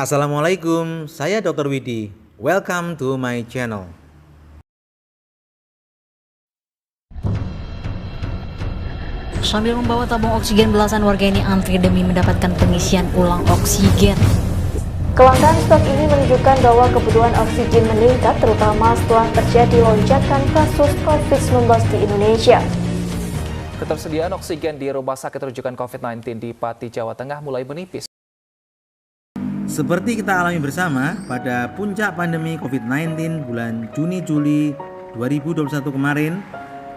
Assalamualaikum, saya Dr. Widi. Welcome to my channel. Sambil membawa tabung oksigen, belasan warga ini antri demi mendapatkan pengisian ulang oksigen. Kelangkaan stok ini menunjukkan bahwa kebutuhan oksigen meningkat terutama setelah terjadi lonjakan kasus COVID-19 di Indonesia. Ketersediaan oksigen di Rumah Sakit Rujukan COVID-19 di Pati, Jawa Tengah mulai menipis. Seperti kita alami bersama pada puncak pandemi COVID-19 bulan Juni-Juli 2021 kemarin,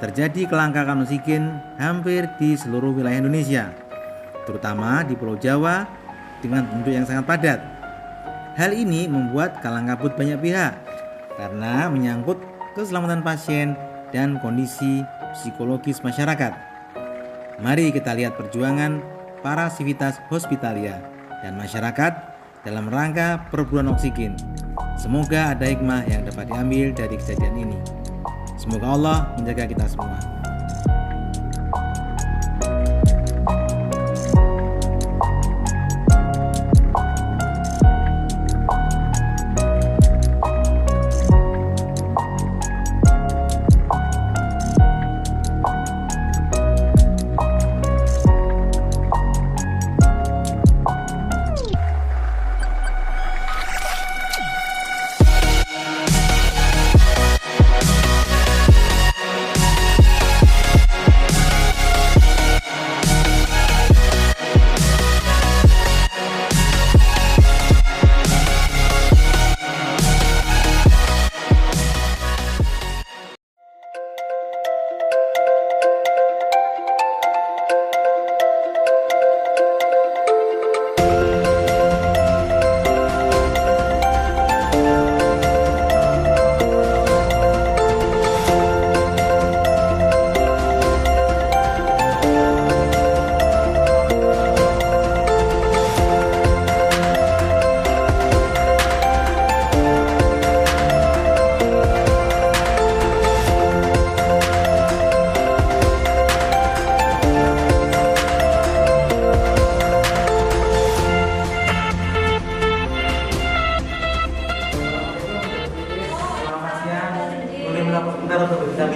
terjadi kelangkaan oksigen hampir di seluruh wilayah Indonesia, terutama di Pulau Jawa dengan penduduk yang sangat padat. Hal ini membuat kalang kabut banyak pihak karena menyangkut keselamatan pasien dan kondisi psikologis masyarakat. Mari kita lihat perjuangan para sivitas hospitalia dan masyarakat dalam rangka perburuan oksigen. Semoga ada hikmah yang dapat diambil dari kejadian ini. Semoga Allah menjaga kita semua.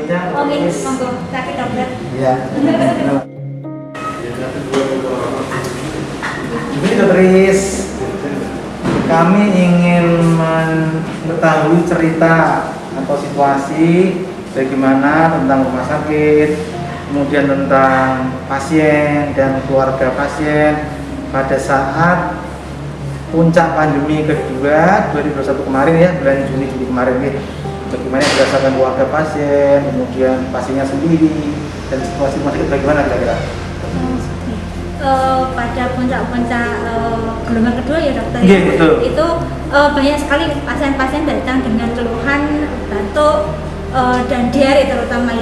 Oke, monggo, sakit dokter. Iya. Jadi Dokter Is, kami ingin mengetahui cerita atau situasi bagaimana tentang rumah sakit, kemudian tentang pasien dan keluarga pasien pada saat puncak pandemi kedua 2021 kemarin ya, bulan Juni-Juli kemarin ya. Bagaimana berdasarkan keluarga pasien, kemudian pasiennya sendiri, dan situasi rumah sakit bagaimana kira-kira? Pada puncak-puncak gelombang kedua ya dokter, Iya, betul. itu banyak sekali pasien-pasien datang dengan keluhan batuk dan diare terutama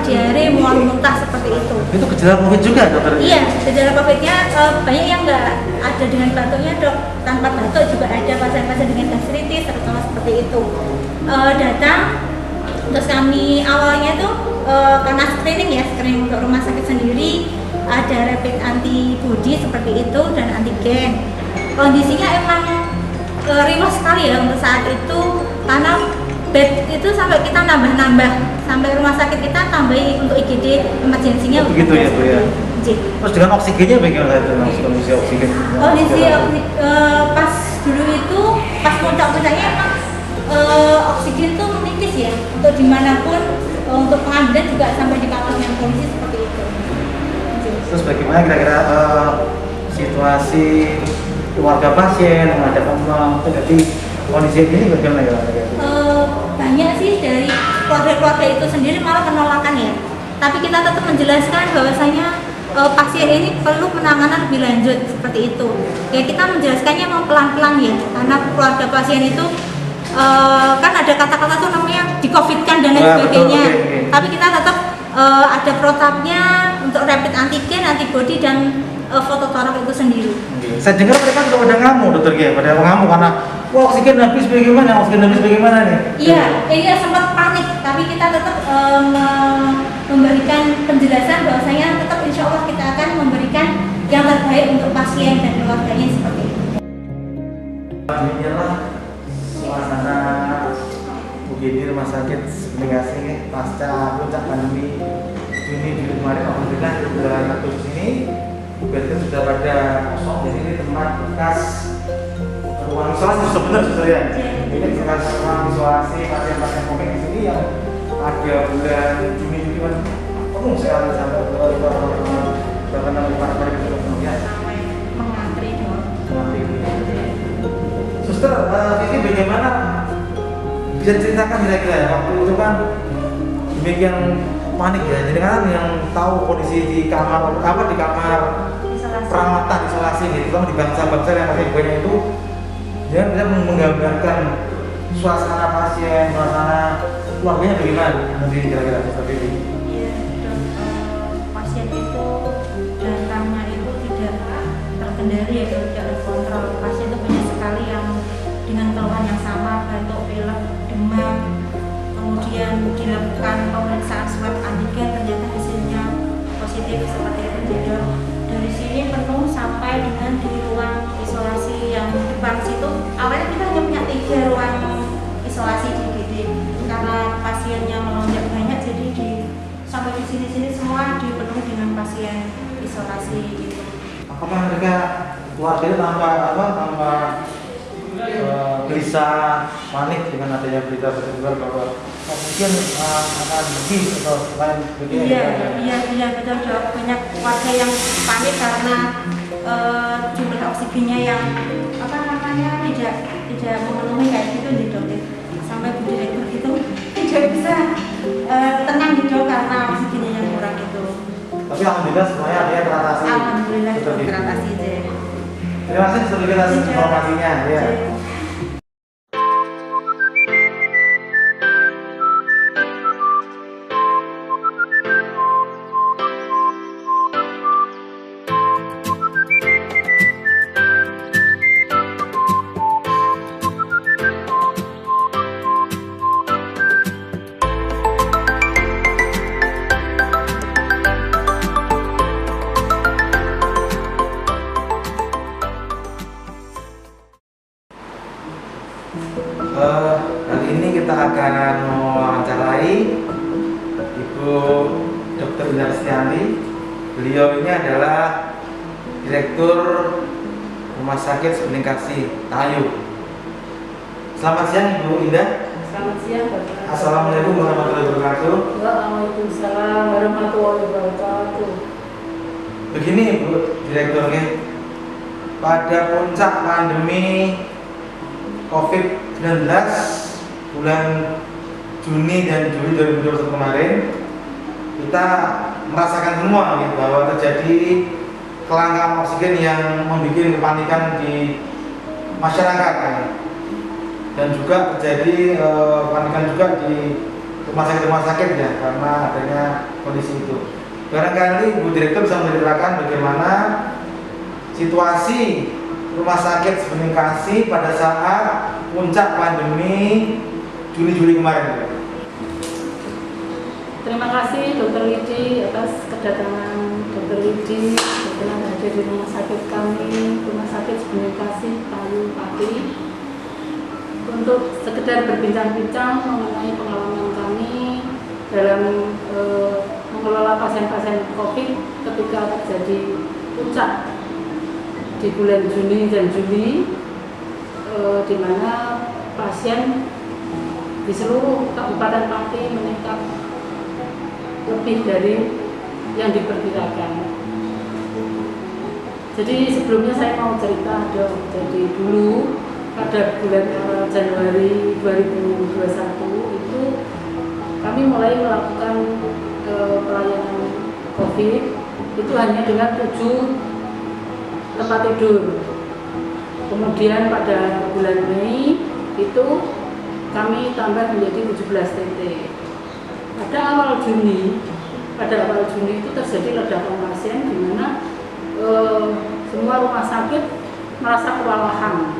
diare, mual muntah seperti itu. Itu gejala COVID juga dokter? Iya, gejala COVID-nya banyak yang nggak ada dengan batuknya dok, tanpa batuk juga ada pasien-pasien dengan gastritis terutama seperti itu. Datang, terus kami awalnya tuh karena screening untuk rumah sakit sendiri ada rapid antibody seperti itu dan antigen. Kondisinya emang riwah sekali ya untuk saat itu karena bed itu sampai kita nambah sampai rumah sakit kita tambahin untuk IGD emergensinya begitu ya Bu ya. Terus dengan oksigennya bagaimana itu kondisi oksigen? Pas dulu itu pas puncak-puncaknya emang oksigen tuh menipis ya untuk dimanapun, untuk pengambilan juga sampai di kamar yang polisi seperti itu. Terus bagaimana kira-kira situasi keluarga pasien menghadapan terjadi kondisi ini bagaimana ya? Banyak sih dari keluarga-keluarga itu sendiri malah penolakan ya, tapi kita tetap menjelaskan bahwasanya pasien ini perlu penanganan lebih lanjut seperti itu ya. Kita menjelaskannya mau pelan-pelan ya, karena keluarga pasien itu kan ada kata-kata tuh namanya di-covidkan dan lain sebagainya. Betul. Tapi kita tetap ada protapnya untuk rapid antigen, antibody dan foto torak itu sendiri. Saya dengar mereka sudah pada ngamuk dokter ya, pada ngamuk karena wah oksigen habis bagaimana nih? Iya sempat panik, tapi kita tetap memberikan penjelasan bahwasanya tetap insya Allah kita akan memberikan yang terbaik untuk pasien dan keluarganya seperti itu. Inilah suasana UGD Rumah Sakit Sebening pasca puncak pandemi Juni kemarin. Alhamdulillah sudah satu di sini, berarti sudah pada kosong. Di sini tempat bekas ruang isolasi sebenarnya ya. Ini bekas ruang isolasi pasien-pasien COVID di sini yang ada bulan Juni kan penuh sekali sampai bahkan para kemudian mengantri dong. Suster, ini bagaimana bisa ceritakan kira-kira ya, waktu itu kan demikian panik ya, jadi kan yang tahu kondisi di kamar di kamar perawatan isolasi gitu, kan di bangsa-bangsa yang masih banyak itu, dia bisa menggambarkan suasana pasien, suasana keluarganya bagaimana nanti kira-kira seperti ini. Iya, dok, pasien itu datangnya itu tidak terkendali ya, tidak terkontrol. Pasien itu banyak sekali yang dengan keluhan yang sama, batuk, pilek, demam. Kemudian dilakukan pemeriksaan swab antigen, ternyata hasilnya positif seperti itu. Jadi dari sini penuh sampai dengan di ruang isolasi yang depan situ. Awalnya kita hanya punya 3 ruang isolasi di IGD, karena pasiennya melonjak banyak, jadi sampai di sini semua dipenuhi dengan pasien isolasi gitu. Apakah mereka keluarganya tanpa gelisah, panik dengan adanya berita tersebar bahwa mungkin akan lebih atau lain begini? Iya betul, dok. Banyak warga yang panik karena jumlah oksigennya yang tidak memenuhi kayak gitu nih, dok. Sampai Bu Direktur itu tidak bisa tenang gitu karena oksigennya yang kurang itu. Tapi alhamdulillah semuanya dia teratasi. Alhamdulillah teratasi deh. Terima kasih sudah atas informasinya. Ya. Kali ini kita akan mewawancarai Ibu Dr. Indah Setianti. Beliau ini adalah Direktur Rumah Sakit Sebening Tahayu. Selamat siang Ibu Indah. Selamat siang Bapak. Assalamualaikum warahmatullahi wabarakatuh. Waalaikumsalam warahmatullahi wabarakatuh. Begini Ibu Direkturnya, pada puncak pandemi COVID-19 bulan Juni dan Juli 2021 kemarin, kita merasakan semua bahwa terjadi kelangkaan oksigen yang membuat kepanikan di masyarakat, dan juga terjadi kepanikan juga di rumah sakit ya, karena adanya kondisi itu. Barangkali Bu Direktur bisa menceritakan bagaimana situasi Rumah Sakit Sebening pada saat puncak pandemi Juni-Juli kemarin. Terima kasih Dr. Lidi atas kedatangan Dr. Lidi berkenan hadir di rumah sakit kami, Rumah Sakit Sebening Tahayu Pati, untuk sekedar berbincang-bincang mengenai pengalaman kami dalam mengelola pasien-pasien COVID ketika terjadi puncak di bulan Juni dan Juli, di mana pasien di seluruh Kabupaten Pati meningkat lebih dari yang diperkirakan. Jadi sebelumnya saya mau cerita, Dok. Jadi dulu pada bulan Januari 2021 itu kami mulai melakukan pelayanan COVID itu hanya dengan 7 tempat tidur. Kemudian pada bulan Mei itu kami tambah menjadi 17 TT. Pada awal Juni itu terjadi ledakan pasien, di mana semua rumah sakit merasa kewalahan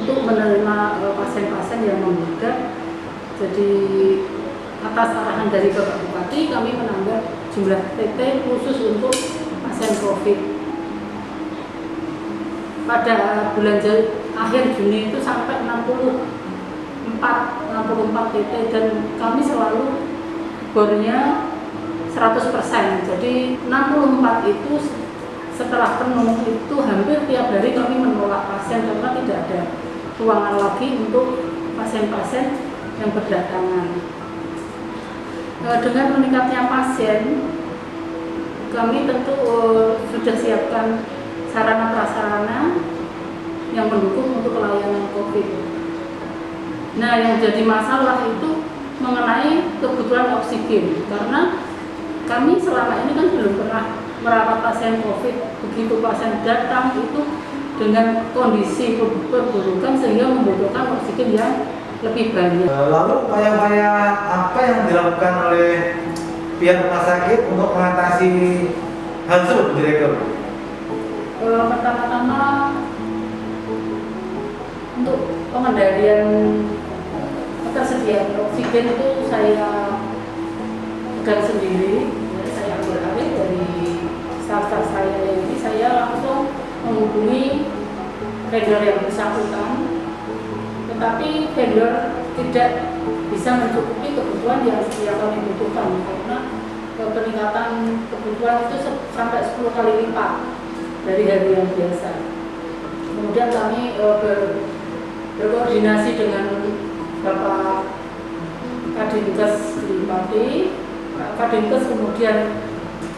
untuk menerima pasien-pasien yang membludak. Jadi atas arahan dari Bapak Bupati, kami menambah jumlah TT khusus untuk pasien COVID. pada bulan akhir Juni itu sampai 64 titik, dan kami selalu bornya 100%. Jadi 64 itu setelah penuh itu hampir tiap hari kami menolak pasien karena tidak ada ruangan lagi untuk pasien-pasien yang berdatangan. Dengan meningkatnya pasien, kami tentu sudah siapkan sarana prasarana yang mendukung untuk pelayanan COVID. Nah, yang jadi masalah itu mengenai kebutuhan oksigen, karena kami selama ini kan belum pernah merawat pasien COVID. Begitu pasien datang itu dengan kondisi perburukan sehingga membutuhkan oksigen yang lebih banyak. Lalu upaya-upaya apa yang dilakukan oleh pihak rumah sakit untuk mengatasi hal tersebut, Direktur? Pertama-tama untuk pengendalian ketersediaan oksigen itu saya pegang sendiri. Saya ambil alih dari staff saya ini. Saya langsung menghubungi vendor yang bersangkutan, tetapi vendor tidak bisa mencukupi kebutuhan yang kami butuhkan, karena peningkatan kebutuhan itu sampai 10 kali lipat dari hari yang biasa. Kemudian kami berkoordinasi dengan Bapak Kadinkes di Pati. Pak Kadinkes kemudian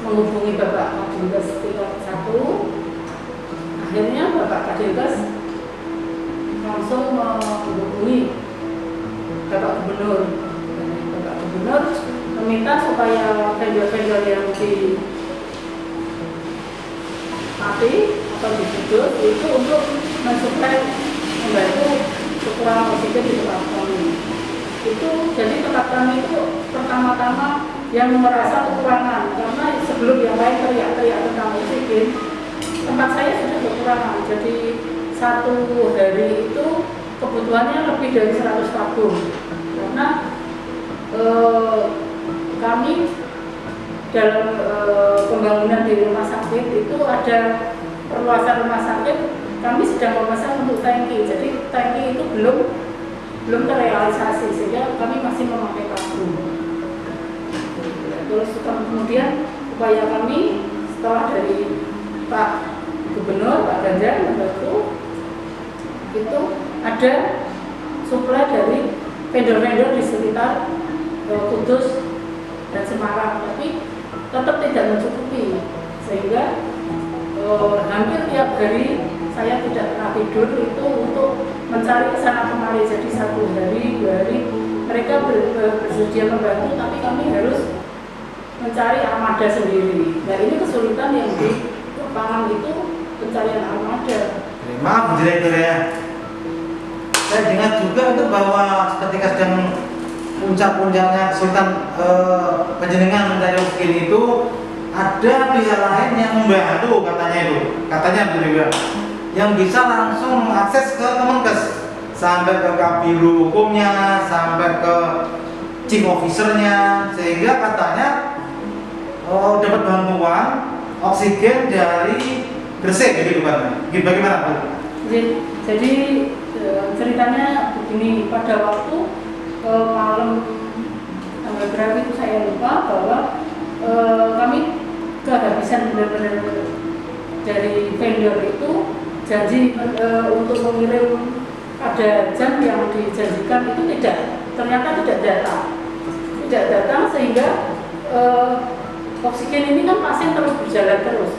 menghubungi Bapak Kadinkes tingkat 1. Akhirnya Bapak Kadinkes langsung menghubungi Bapak Gubernur. Bapak Gubernur meminta supaya vendor-vendor yang di Pati atau di Kudus itu untuk mensuplai, membantu kekurangan oksigen di tempat kami. Itu jadi tempat kami itu pertama-tama yang merasa kekurangan, karena sebelum yang lain teriak-teriak tentang oksigen, tempat saya sudah kekurangan. Jadi satu hari itu kebutuhannya lebih dari 100 tabung, karena kami dalam pembangunan di rumah sakit itu ada perluasan rumah sakit, kami sedang memasang untuk tangki. Jadi tangki itu belum terrealisasi sehingga kami masih memakai tabung. Terus kemudian upaya kami setelah dari Pak Gubernur, Pak Ganjar membantu, itu ada suplai dari vendor-vendor di sekitar Kudus dan Semarang, tapi tetap tidak mencukupi, sehingga hampir tiap hari saya tidak pernah tidur itu untuk mencari kesana kemari. Jadi 1 hari, 2 hari mereka bersedia membantu, tapi kami harus mencari armada sendiri. Nah, ini kesulitan yang di lapangan itu, pencarian armada. Maaf, Direktur ya. Saya dengar juga itu bahwa ketika sedang puncak-puncaknya kesulitan penjenengan mencari oksigen itu ada pihak lain yang membantu, katanya juga yang bisa langsung mengakses ke Kemenkes sampai ke Kabiro hukumnya, sampai ke chief officernya, sehingga katanya dapat bantuan oksigen dari Gresik, gitu kan? Bagaimana Bu? Jadi ceritanya begini, pada waktu malam tanggal berapa itu saya lupa, bahwa kami kehabisan benar-benar dari vendor itu janji untuk mengirim pada jam yang dijanjikan itu ternyata tidak datang sehingga oksigen ini kan pasien terus berjalan terus.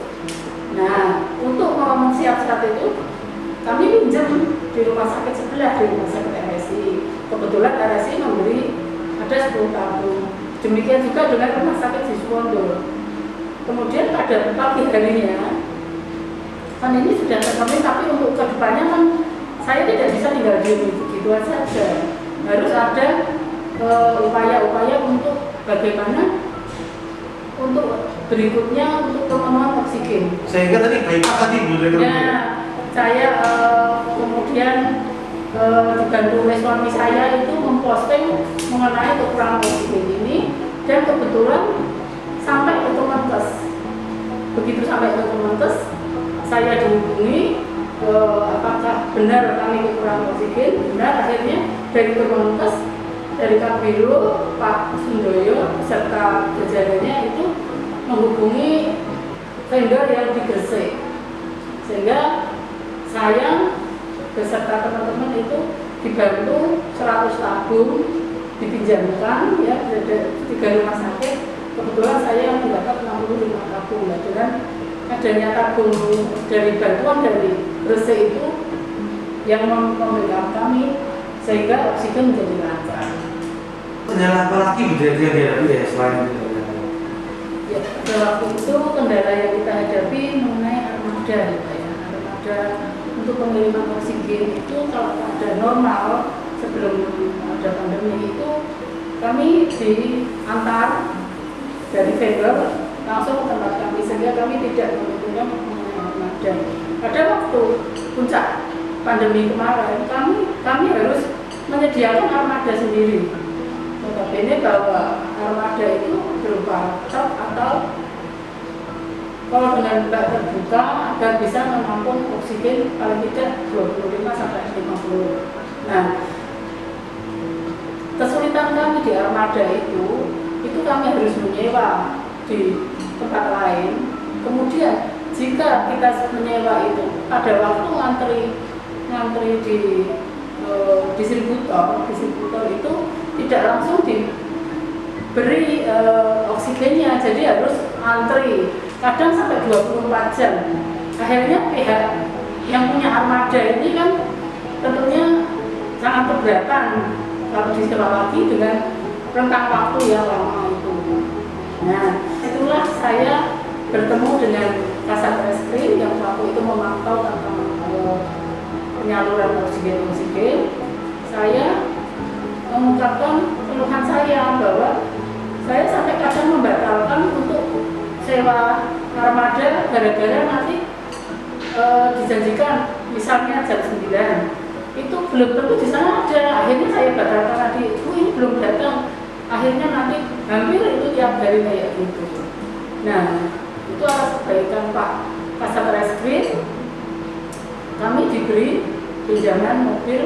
Nah, untuk menyiapkan itu kami pinjam di rumah sakit sebelah, di rumah sakit RSI. Kebetulan RSI memberi ada 10 tabung. Demikian juga dengan rumah sakit Siswondo. Kemudian pada pagi harinya kan ini sudah terpenuhi, tapi untuk kedepannya kan saya tidak bisa tinggal di begitu saja. Harus ada upaya-upaya untuk bagaimana untuk berikutnya untuk pemenuhan oksigen. Sehingga tadi bypass tadi Bu Direktur. Ya, saya kemudian dibantu oleh suami saya itu memposting mengenai kekurangan oksigen ini, dan kebetulan sampai ke Kemenkes. Begitu sampai ke Kemenkes, saya dihubungi apakah benar kami kekurangan oksigen. Benar, akhirnya dari Kemenkes, dari Kabiro, Pak Sundoyo serta jajarannya itu menghubungi vendor yang di Gresik, sehingga saya beserta teman-teman itu dibantu 100 tabung dipinjamkan ya dari 3 rumah sakit. Kebetulan saya mendapat 65 tabung. Nah, dengan adanya tabung dari bantuan dari Gresik itu yang memberikan kami, sehingga oksigen menjadi lancar. Kendala apa lagi yang dihadapi ya selain itu? Ya, pada waktu itu kendala yang kita hadapi mengenai armada, ya. Armada untuk pengiriman oksigen itu kalau ada normal sebelum ada pandemi itu kami diantar dari vendor langsung ke tempat kami, sehingga kami tidak membutuhkan mengenai armada. Pada waktu puncak pandemi kemarin kami harus menyediakan armada sendiri. Notabene bahwa armada itu berupa truk atau kalau dengan bak terbuka agar bisa menampung oksigen paling tidak 25 sampai 50. Nah, kesulitan kami di armada itu kami harus menyewa di tempat lain. Kemudian jika kita menyewa itu pada waktu ngantri di distributor itu tidak langsung diberi oksigennya, jadi harus antri kadang sampai 24 jam. Akhirnya pihak yang punya armada ini kan tentunya sangat keberatan kalau disewa lagi dengan rentang waktu yang lama itu. Nah, itulah saya bertemu dengan Kasat Reskrim yang waktu itu memantau tentang penyaluran oksigen. Saya mengungkapkan keluhan saya bahwa saya sampai kadang membatalkan untuk sewa armada gara-gara nanti dijanjikan misalnya jam 9 itu belum tentu di sana ada. Akhirnya saya batalkan tadi, ini belum datang. Akhirnya nanti hampir itu tiap hari kayak gitu. Nah, itu atas kebaikan Pak Kasat Reskrim, kami diberi pinjaman mobil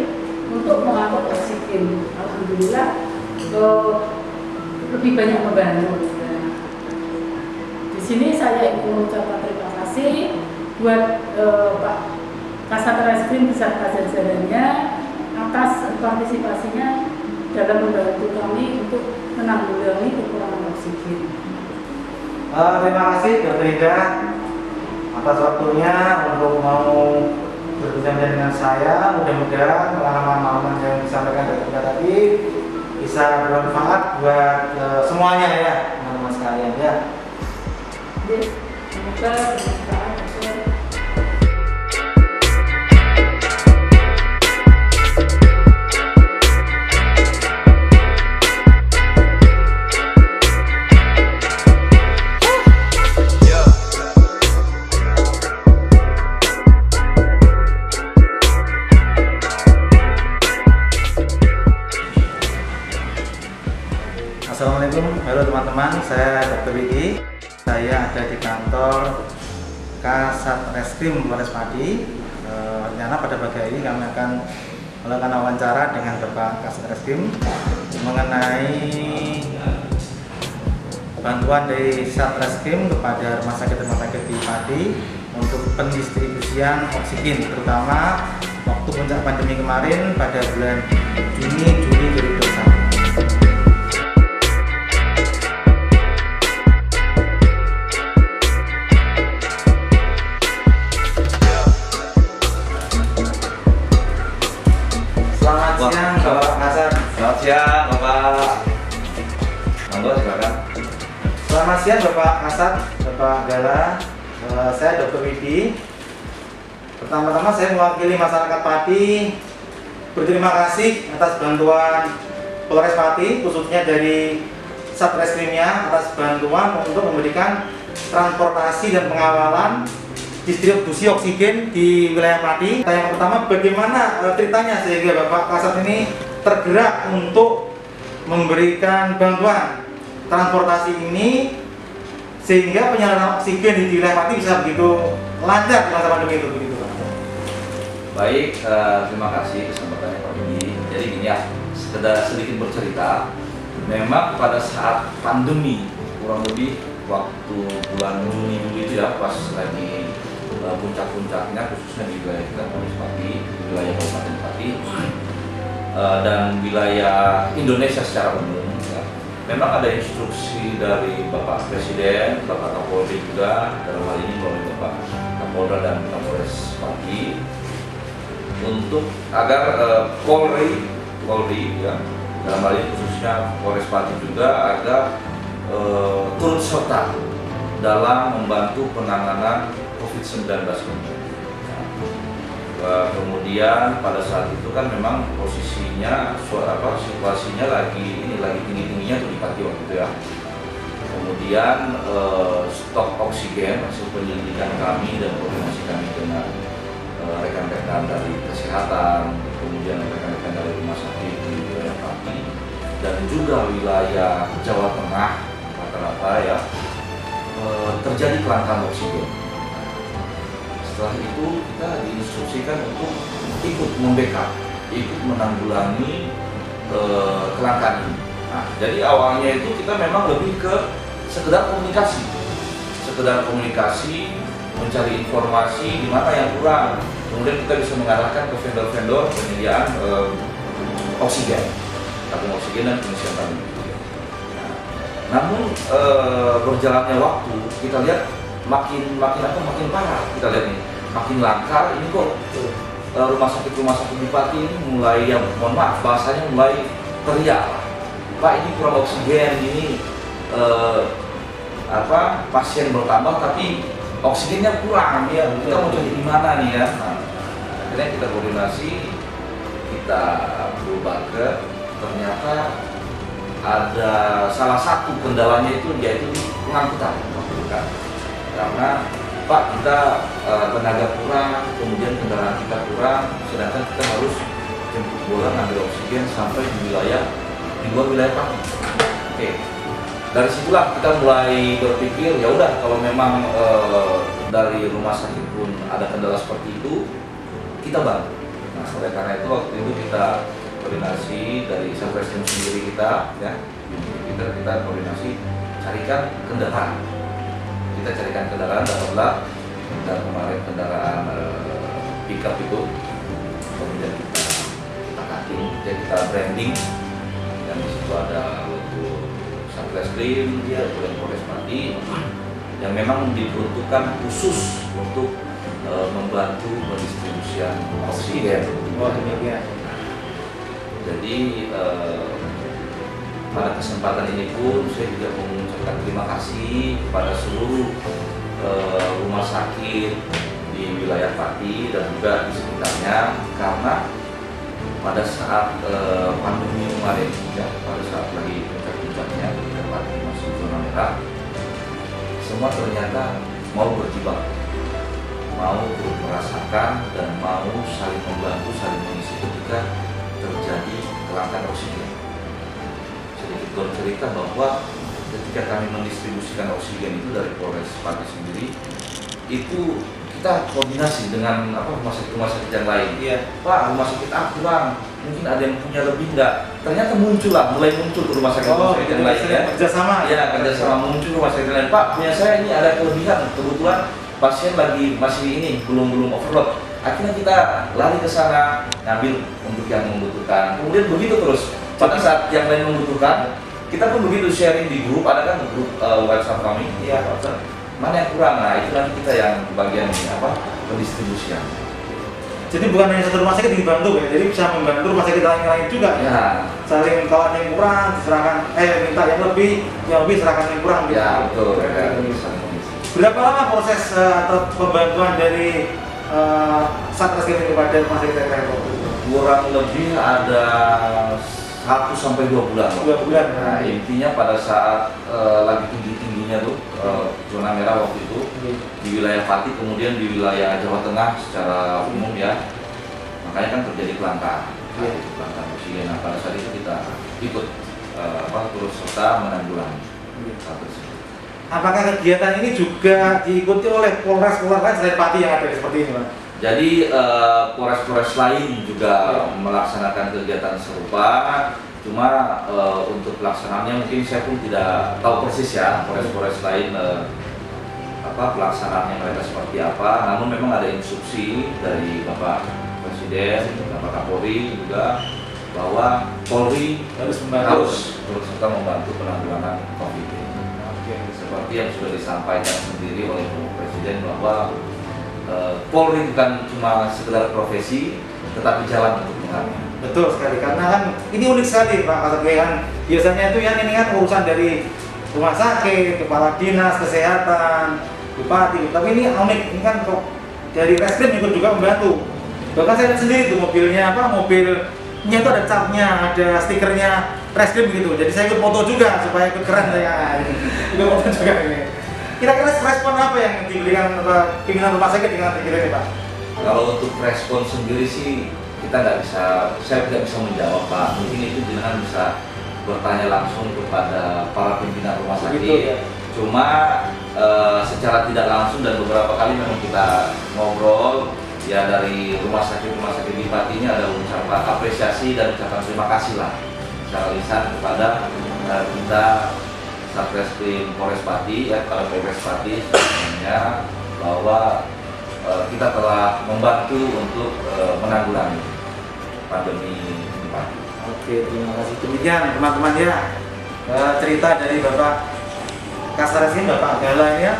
untuk mengangkut oksigen. Alhamdulillah lebih banyak membantu. Nah, di sini saya ingin mengucapkan terima kasih buat Pak Kasat Reskrim beserta jajarannya atas partisipasinya dalam membantu kami untuk menanggulangi kekurangan oksigen. Terima kasih Dr. Ida atas waktunya untuk mau berbincang dengan saya. Mudah-mudahan pengalaman-pengalaman yang disampaikan Dr. Ida tadi bisa bermanfaat buat semuanya ya, teman-teman sekalian ya. Semoga bermanfaat. Assalamualaikum, halo teman-teman, saya Dr. Wiki. Saya ada di kantor Kasat Reskrim Polres Pati. Rencana pada pagi ini kami akan melakukan wawancara dengan Bapak Kasat Reskrim mengenai bantuan dari Satreskrim kepada rumah sakit di Pati untuk pendistribusian oksigen, terutama waktu puncak pandemi kemarin pada bulan Juni Juli 2021. Selamat siang Bapak. Monggo silakan. Selamat siang Bapak Kasat, Bapak Gala. Saya Dr. Widi. Pertama-tama saya mewakili masyarakat Pati berterima kasih atas bantuan Polres Pati, khususnya dari Satreskrimnya, atas bantuan untuk memberikan transportasi dan pengawalan distribusi oksigen di wilayah Pati. Yang pertama, bagaimana ceritanya sehingga Bapak Kasat ini tergerak untuk memberikan bantuan transportasi ini sehingga penyaluran oksigen di wilayah Pati bisa begitu lancar di masa pandemi itu begitu Pak? Baik, terima kasih kesempatannya Pak Budi. Jadi gini ya, sekedar sedikit bercerita. Memang pada saat pandemi, kurang lebih waktu bulan Juni itu ya, pas lagi puncak-puncaknya, khususnya di wilayah kita, Pati, wilayah Kabupaten Pati, dan wilayah Indonesia secara umum. Ya. Memang ada instruksi dari Bapak Presiden, Bapak Kapolri juga, dalam hal ini melalui Bapak Kapolda dan Kapolres Pati, untuk agar Polri ya, dalam hal ini khususnya Polres Pati juga agar turut serta dalam membantu penanganan COVID-19 ini. Kemudian pada saat itu kan memang posisinya situasinya lagi tinggi-tingginya tuh di Pati waktu itu ya. Kemudian stok oksigen hasil penyelidikan kami dan koordinasi kami dengan rekan-rekan dari kesehatan, kemudian rekan-rekan dari rumah sakit di wilayah Pati dan juga wilayah Jawa Tengah rata-rata ya, terjadi kelangkaan oksigen. Setelah itu kita diinstruksikan untuk ikut membackup, ikut menanggulangi kelangkaan ini. Nah, jadi awalnya itu kita memang lebih ke sekedar komunikasi, mencari informasi di mana yang kurang. Kemudian kita bisa mengarahkan ke vendor-vendor penyediaan oksigen, tabung oksigen dan pengisian tabung. Namun berjalannya waktu kita lihat makin parah. Kita lihat nih, makin langka. Ini kok rumah sakit di Pati ini mulai, ya mohon maaf bahasanya, mulai teriak, Pak ini kurang oksigen, ini pasien bertambah tapi oksigennya kurang ya, kita mau cari di mana nih ya. Nah, akhirnya kita koordinasi, kita berubah ternyata ada salah satu kendalanya itu yaitu di pengangkutan, karena Pak kita tenaga kurang, kemudian kendaraan kita kurang, sedangkan kita harus jemput bola ngambil oksigen sampai di luar wilayah Pati. Oke. Dari situlah kita mulai berpikir, ya udah kalau memang dari rumah sakit pun ada kendala seperti itu, kita bantu. Nah, oleh karena itu waktu itu kita koordinasi dari Satreskrim sendiri kita, ya, kita koordinasi carikan kendaraan. Kita carikan kendaraan, dapatlah dan kemarin kendaraan pickup itu, kemudian kita cutting, dan kita branding, dan di situ ada Satreskrim, kemudian Polres Pati, yang memang diperuntukkan khusus untuk membantu pendistribusian oksigen. Jadi pada kesempatan ini pun saya juga mengucapkan terima kasih kepada seluruh rumah sakit di wilayah Pati dan juga di sekitarnya, karena pada saat pandemi kemarin, ya, pada saat lagi puncak-puncaknya ketika Pati masuk zona merah, semua ternyata mau berjibaku, mau turut merasakan dan mau saling membantu, saling mengisi ketika terjadi kelangkaan oksigen. Sedikit bercerita bahwa ketika kami mendistribusikan oksigen itu dari Polres Pati sendiri, itu kita koordinasi dengan rumah sakit yang lain. Iya, Pak, rumah sakit A kurang, mungkin ada yang punya lebih enggak. Ternyata mulai muncul ke rumah sakit yang lain ya. Kerjasama. Ya, kerjasama muncul rumah sakit lain. Pak, punya saya ini ada kelebihan, kebetulan pasien lagi masih ini belum overload. Akhirnya kita lari ke sana ngambil untuk yang membutuhkan. Kemudian begitu terus. Pada saat yang lain membutuhkan, kita pun begitu sharing di grup. Ada kan grup WhatsApp kami. Iya, WhatsApp. Mana yang kurang? Nah, itu nanti kita yang bagian pendistribusian. Jadi bukan hanya satu rumah sakit dibantu ya, jadi bisa membantu rumah sakit lain juga ya. Saling kalau ada yang kurang diserahkan, minta yang lebih serahkan yang kurang. Ya betul. Ya, berapa lama proses atau pembantuan dari Satreskrim kepada rumah sakit TKR? Kurang lebih ada 1 sampai 2 bulan. 2 bulan. Nah, intinya pada saat lagi tinggi-tingginya tuh zona merah waktu itu di wilayah Pati, kemudian di wilayah Jawa Tengah secara umum ya, makanya kan terjadi kelangkaan oksigen. Nah, pada saat itu kita ikut turut serta menanggulangi hal tersebut. Apakah kegiatan ini juga diikuti oleh Polres lain selain Pati yang ada seperti ini, Pak? Jadi Polres-polres lain juga melaksanakan kegiatan serupa. Cuma untuk pelaksanaannya mungkin saya pun tidak tahu persis ya Polres-polres lain pelaksanaannya mereka seperti apa. Namun memang ada instruksi dari Bapak Presiden, Bapak Kapolri juga bahwa Polri harus serta membantu penanggulangan COVID ini. Seperti yang sudah disampaikan sendiri oleh Bapak Presiden bahwa Polri bukan cuma sekedar profesi, tetapi jalan untuk menangani. Betul sekali, karena kan ini unik sekali Pak Kasatgas kan. Biasanya itu yang ini kan urusan dari rumah sakit, kepala dinas kesehatan, bupati. Tapi ini unik, ini kan kok dari reskrim ikut juga membantu. Bahkan saya lihat sendiri tuh mobilnya mobilnya itu ada capnya, ada stikernya reskrim gitu. Jadi saya ikut foto juga supaya ikut keren saya. Ikut foto juga ini. Kira-kira respon apa yang diberikan pimpinan rumah sakit dengan ini Pak? Kalau untuk respon sendiri sih saya tidak bisa menjawab Pak. Mungkin itu jangan bisa bertanya langsung kepada para pimpinan rumah sakit. Begitu, ya? Cuma secara tidak langsung dan beberapa kali memang kita ngobrol ya dari rumah sakit di Pati ini ada ucapan apresiasi dan ucapan terima kasih lah secara lisan kepada kita Satreskrim Polres Pati ya, kepada Polres Pati sebenarnya bahwa kita telah membantu untuk menanggulangi pandemi di Pati. Oke, terima kasih. Demikian teman-teman ya cerita dari Bapak Kasareskrim, Bapak Gala ini ya,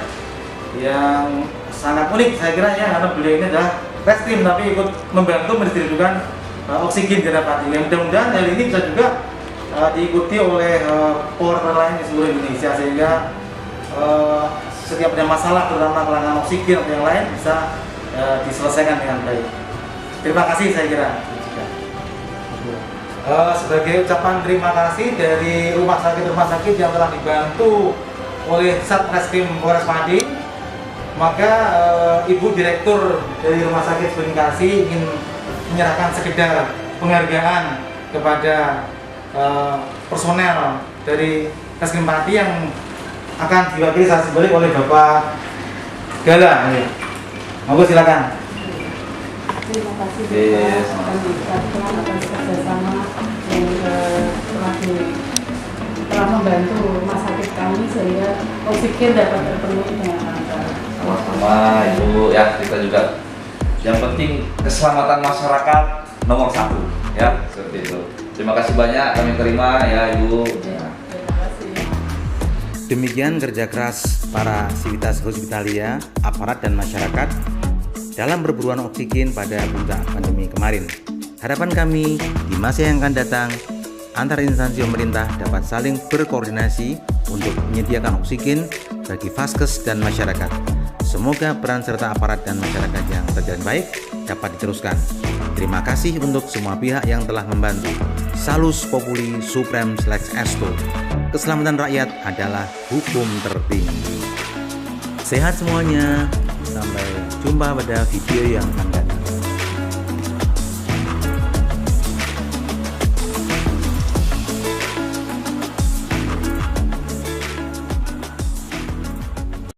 yang sangat unik saya kira ya, karena beliau ini adalah reskrim tapi ikut membantu mendistribusikan oksigen di Pati. Yang mudah-mudahan hal ini bisa juga diikuti oleh polres lain di seluruh Indonesia, sehingga setiap ada masalah terutama kelangkaan oksigen atau yang lain bisa diselesaikan dengan baik. Terima kasih saya kira. Sebagai ucapan terima kasih dari rumah sakit yang telah dibantu oleh Satreskrim Polres Pati, maka Ibu Direktur dari Rumah Sakit Bekasi ingin menyerahkan sekedar penghargaan kepada personel dari Reskrim Pati yang akan diwakili saat balik oleh Bapak Gala. Monggo silakan. Terima kasih atas kerjasama yang telah membantu rumah sakit kami sehingga oksigen dapat terpenuhi dengan lancar. Sama-sama Ibu ya, kita juga yang penting keselamatan masyarakat nomor 1 ya, seperti itu. Terima kasih banyak kami terima ya Ibu. Terima kasih. Demikian kerja keras para sivitas hospitalia, aparat dan masyarakat dalam berburuan oksigen pada puncak pandemi kemarin. Harapan kami di masa yang akan datang antar instansi pemerintah dapat saling berkoordinasi untuk menyediakan oksigen bagi vaskes dan masyarakat. Semoga peran serta aparat dan masyarakat yang berjalan baik dapat diteruskan. Terima kasih untuk semua pihak yang telah membantu. Salus Populi Supreme Esto. Keselamatan rakyat adalah hukum tertinggi. Sehat semuanya. Sampai jumpa pada video yang akan datang.